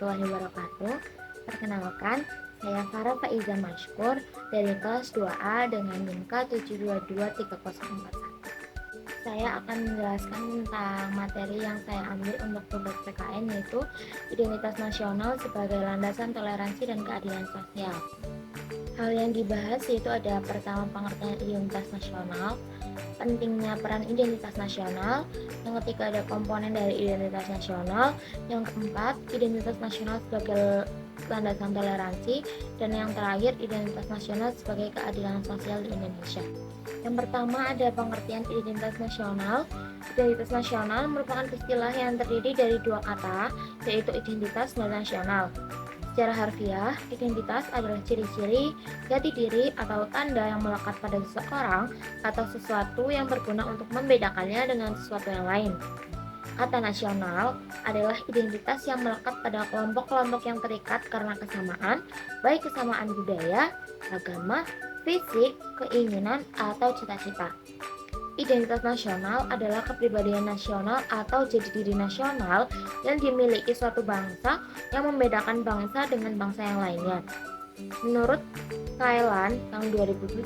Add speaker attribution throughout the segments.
Speaker 1: warahmatullahi wabarakatuh. Perkenalkan, saya Farah Faiza Mashkur dari kelas 2A dengan NIM K7223041. Saya akan menjelaskan tentang materi yang saya ambil untuk tugas PKN, yaitu identitas nasional sebagai landasan toleransi dan keadilan sosial. Hal yang dibahas yaitu ada pertama pengertian identitas nasional, pentingnya peran identitas nasional, yang ketiga ada komponen dari identitas nasional, yang keempat identitas nasional sebagai landasan toleransi, dan yang terakhir identitas nasional sebagai keadilan sosial di Indonesia. Yang pertama ada pengertian identitas nasional. Identitas nasional merupakan istilah yang terdiri dari dua kata, yaitu identitas dan nasional. Secara harfiah, identitas adalah ciri-ciri, jati diri, atau tanda yang melekat pada seseorang atau sesuatu yang berguna untuk membedakannya dengan sesuatu yang lain. Kata nasional adalah identitas yang melekat pada kelompok-kelompok yang terikat karena kesamaan, baik kesamaan budaya, agama, fisik, keinginan, atau cita-cita. Identitas nasional adalah kepribadian nasional atau jati diri nasional yang dimiliki suatu bangsa yang membedakan bangsa dengan bangsa yang lainnya. Menurut Thailand tahun 2007,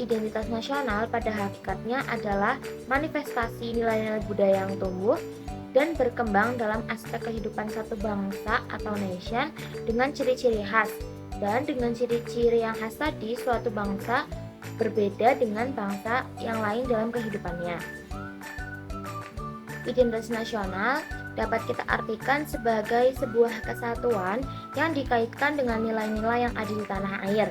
Speaker 1: identitas nasional pada hakikatnya adalah manifestasi nilai-nilai budaya yang tumbuh dan berkembang dalam aspek kehidupan satu bangsa atau nation dengan ciri-ciri khas. Dan dengan ciri-ciri yang khas tadi, suatu bangsa berbeda dengan bangsa yang lain dalam kehidupannya. Identitas nasional dapat kita artikan sebagai sebuah kesatuan yang dikaitkan dengan nilai-nilai yang ada di tanah air.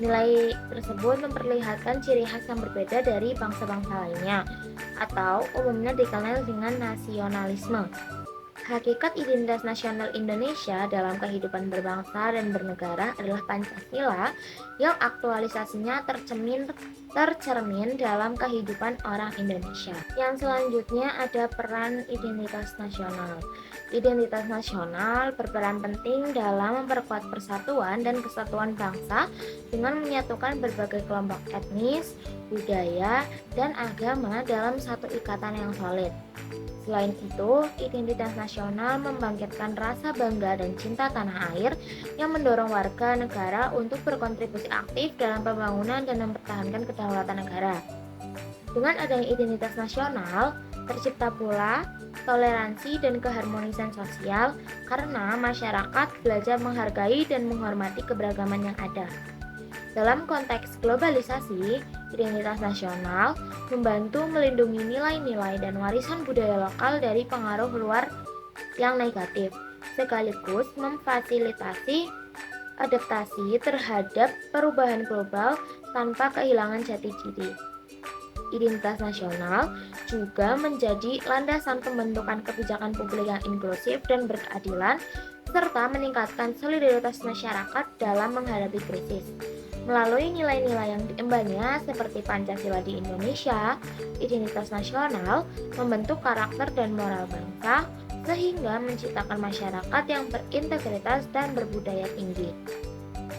Speaker 1: Nilai tersebut memperlihatkan ciri khas yang berbeda dari bangsa-bangsa lainnya, atau umumnya dikenal dengan nasionalisme. Hakikat identitas nasional Indonesia dalam kehidupan berbangsa dan bernegara adalah Pancasila yang aktualisasinya tercermin dalam kehidupan orang Indonesia. Yang selanjutnya ada peran identitas nasional. Identitas nasional berperan penting dalam memperkuat persatuan dan kesatuan bangsa dengan menyatukan berbagai kelompok etnis, budaya, dan agama dalam satu ikatan yang solid. Selain itu, identitas nasional membangkitkan rasa bangga dan cinta tanah air yang mendorong warga negara untuk berkontribusi aktif dalam pembangunan dan mempertahankan kedaulatan negara. Dengan adanya identitas nasional, tercipta pula toleransi dan keharmonisan sosial karena masyarakat belajar menghargai dan menghormati keberagaman yang ada. Dalam konteks globalisasi, identitas nasional membantu melindungi nilai-nilai dan warisan budaya lokal dari pengaruh luar yang negatif, sekaligus memfasilitasi adaptasi terhadap perubahan global tanpa kehilangan jati diri. Identitas nasional juga menjadi landasan pembentukan kebijakan publik yang inklusif dan berkeadilan, serta meningkatkan solidaritas masyarakat dalam menghadapi krisis. Melalui nilai-nilai yang diembannya seperti Pancasila di Indonesia, identitas nasional membentuk karakter dan moral bangsa sehingga menciptakan masyarakat yang berintegritas dan berbudaya tinggi.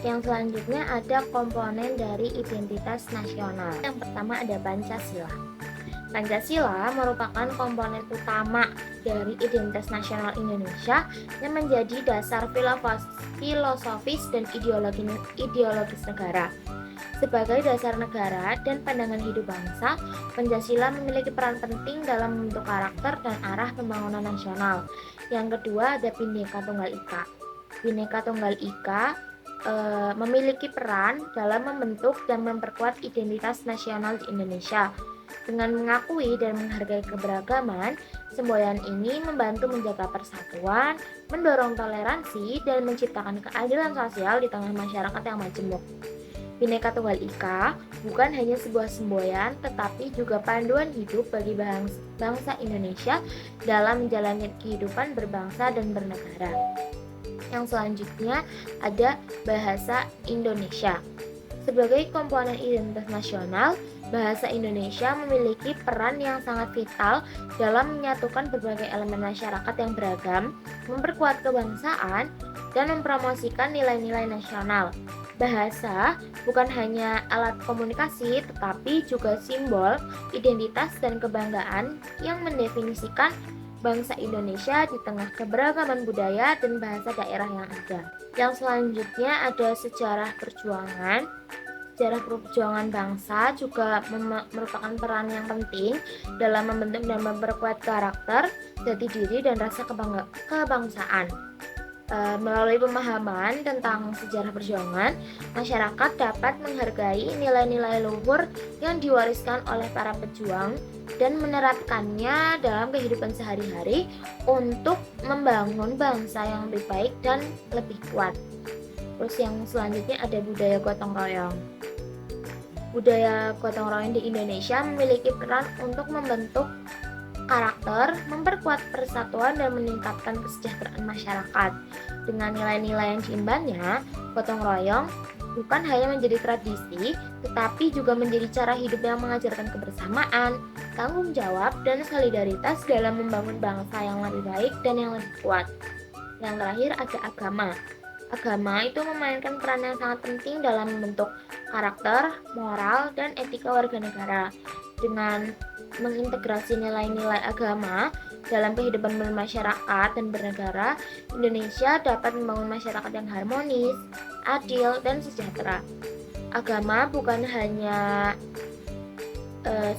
Speaker 1: Yang selanjutnya ada komponen dari identitas nasional. Yang pertama ada Pancasila. Pancasila merupakan komponen utama dari identitas nasional Indonesia yang menjadi dasar filosofis dan ideologis negara. Sebagai dasar negara dan pandangan hidup bangsa, Pancasila memiliki peran penting dalam membentuk karakter dan arah pembangunan nasional. Yang kedua ada Bhinneka Tunggal Ika. Bhinneka Tunggal Ika memiliki peran dalam membentuk dan memperkuat identitas nasional di Indonesia. Dengan mengakui dan menghargai keberagaman, semboyan ini membantu menjaga persatuan, mendorong toleransi, dan menciptakan keadilan sosial di tengah masyarakat yang majemuk. Bhinneka Tunggal Ika bukan hanya sebuah semboyan, tetapi juga panduan hidup bagi bangsa Indonesia dalam menjalani kehidupan berbangsa dan bernegara. Yang selanjutnya ada bahasa Indonesia. Sebagai komponen identitas nasional, bahasa Indonesia memiliki peran yang sangat vital dalam menyatukan berbagai elemen masyarakat yang beragam, memperkuat kebangsaan, dan mempromosikan nilai-nilai nasional. Bahasa bukan hanya alat komunikasi, tetapi juga simbol, identitas, dan kebanggaan yang mendefinisikan bangsa Indonesia di tengah keberagaman budaya dan bahasa daerah yang ada. Yang selanjutnya ada sejarah perjuangan. Sejarah perjuangan bangsa juga merupakan peran yang penting dalam membentuk dan memperkuat karakter, jati diri, dan rasa kebangsaan. Melalui pemahaman tentang sejarah perjuangan, masyarakat dapat menghargai nilai-nilai luhur yang diwariskan oleh para pejuang dan menerapkannya dalam kehidupan sehari-hari untuk membangun bangsa yang lebih baik dan lebih kuat. Terus yang selanjutnya ada budaya gotong royong. Budaya gotong royong di Indonesia memiliki peran untuk membentuk karakter, memperkuat persatuan, dan meningkatkan kesejahteraan masyarakat. Dengan nilai-nilai yang diembannya, gotong royong bukan hanya menjadi tradisi, tetapi juga menjadi cara hidup yang mengajarkan kebersamaan, tanggung jawab, dan solidaritas dalam membangun bangsa yang lebih baik dan yang lebih kuat. Yang terakhir ada agama. Agama itu memainkan peran yang sangat penting dalam membentuk karakter, moral, dan etika warga negara. Dengan mengintegrasi nilai-nilai agama dalam kehidupan bermasyarakat dan bernegara, Indonesia dapat membangun masyarakat yang harmonis, adil, dan sejahtera. Agama bukan hanya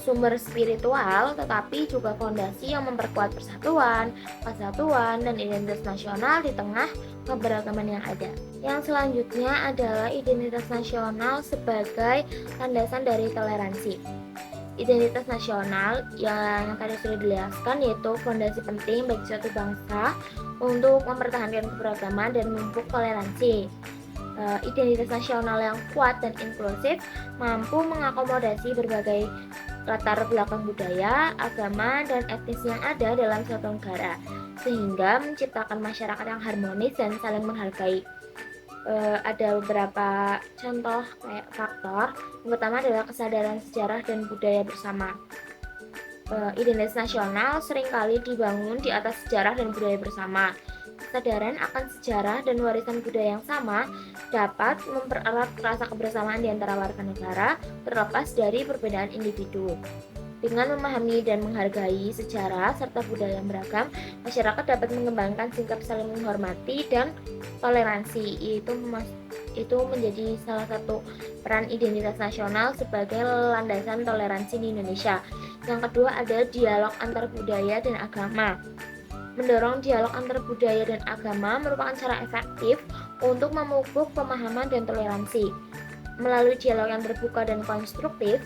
Speaker 1: sumber spiritual, tetapi juga fondasi yang memperkuat persatuan, kesatuan, dan identitas nasional di tengah keberagaman yang ada. Yang selanjutnya adalah identitas nasional sebagai landasan dari toleransi. Identitas nasional yang tadi sudah dijelaskan yaitu fondasi penting bagi suatu bangsa untuk mempertahankan keberagaman dan memupuk toleransi. Identitas nasional yang kuat dan inklusif mampu mengakomodasi berbagai latar belakang budaya, agama, dan etnis yang ada dalam suatu negara, sehingga menciptakan masyarakat yang harmonis dan saling menghargai. Ada beberapa contoh kayak faktor. Yang pertama adalah kesadaran sejarah dan budaya bersama. Identitas nasional seringkali dibangun di atas sejarah dan budaya bersama. Kesadaran akan sejarah dan warisan budaya yang sama dapat mempererat rasa kebersamaan di antara warga negara terlepas dari perbedaan individu. Dengan memahami dan menghargai sejarah serta budaya yang beragam, masyarakat dapat mengembangkan sikap saling menghormati dan toleransi. Itu menjadi salah satu peran identitas nasional sebagai landasan toleransi di Indonesia. Yang kedua ada dialog antar budaya dan agama. Mendorong dialog antar budaya dan agama merupakan cara efektif untuk memupuk pemahaman dan toleransi. Melalui dialog yang terbuka dan konstruktif,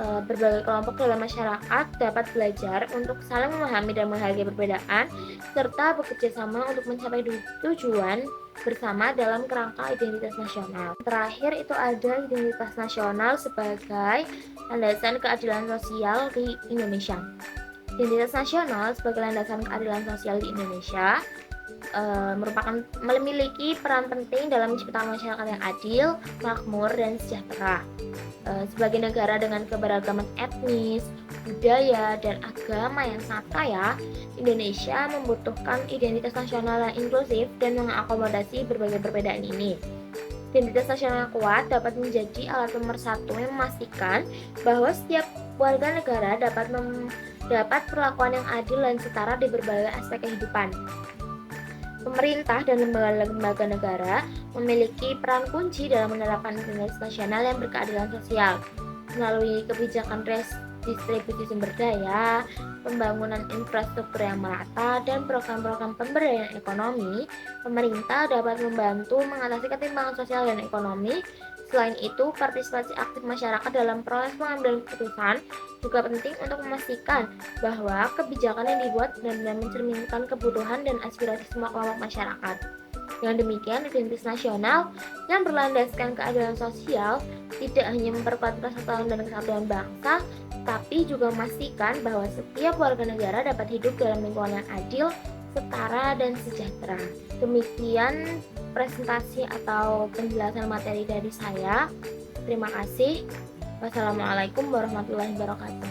Speaker 1: berbagai kelompok dalam masyarakat dapat belajar untuk saling memahami dan menghargai perbedaan serta bekerja sama untuk mencapai tujuan bersama dalam kerangka identitas nasional. Terakhir itu ada identitas nasional sebagai landasan keadilan sosial di Indonesia. Identitas nasional sebagai landasan keadilan sosial di Indonesia memiliki peran penting dalam menciptakan masyarakat yang adil, makmur, dan sejahtera. Sebagai negara dengan keberagaman etnis, budaya, dan agama yang sangat kaya, Indonesia membutuhkan identitas nasional yang inklusif dan mengakomodasi berbagai perbedaan ini. Identitas nasional yang kuat dapat menjadi alat pemersatu yang memastikan bahwa setiap warga negara dapat perlakuan yang adil dan setara di berbagai aspek kehidupan. Pemerintah dan lembaga-lembaga negara memiliki peran kunci dalam menerapkan identitas nasional yang berkeadilan sosial melalui kebijakan distribusi sumber daya, pembangunan infrastruktur yang merata, dan program-program pemberdayaan ekonomi. Pemerintah dapat membantu mengatasi ketimpangan sosial dan ekonomi. Selain itu, partisipasi aktif masyarakat dalam proses pengambilan keputusan juga penting untuk memastikan bahwa kebijakan yang dibuat benar-benar mencerminkan kebutuhan dan aspirasi semua kelompok masyarakat. Dengan demikian, identitas nasional yang berlandaskan keadilan sosial tidak hanya memperkuat persatuan dan kesatuan bangsa, tapi juga memastikan bahwa setiap warga negara dapat hidup dalam lingkungan yang adil, setara, dan sejahtera. Demikian presentasi atau penjelasan materi dari saya. Terima kasih. Wassalamualaikum warahmatullahi wabarakatuh.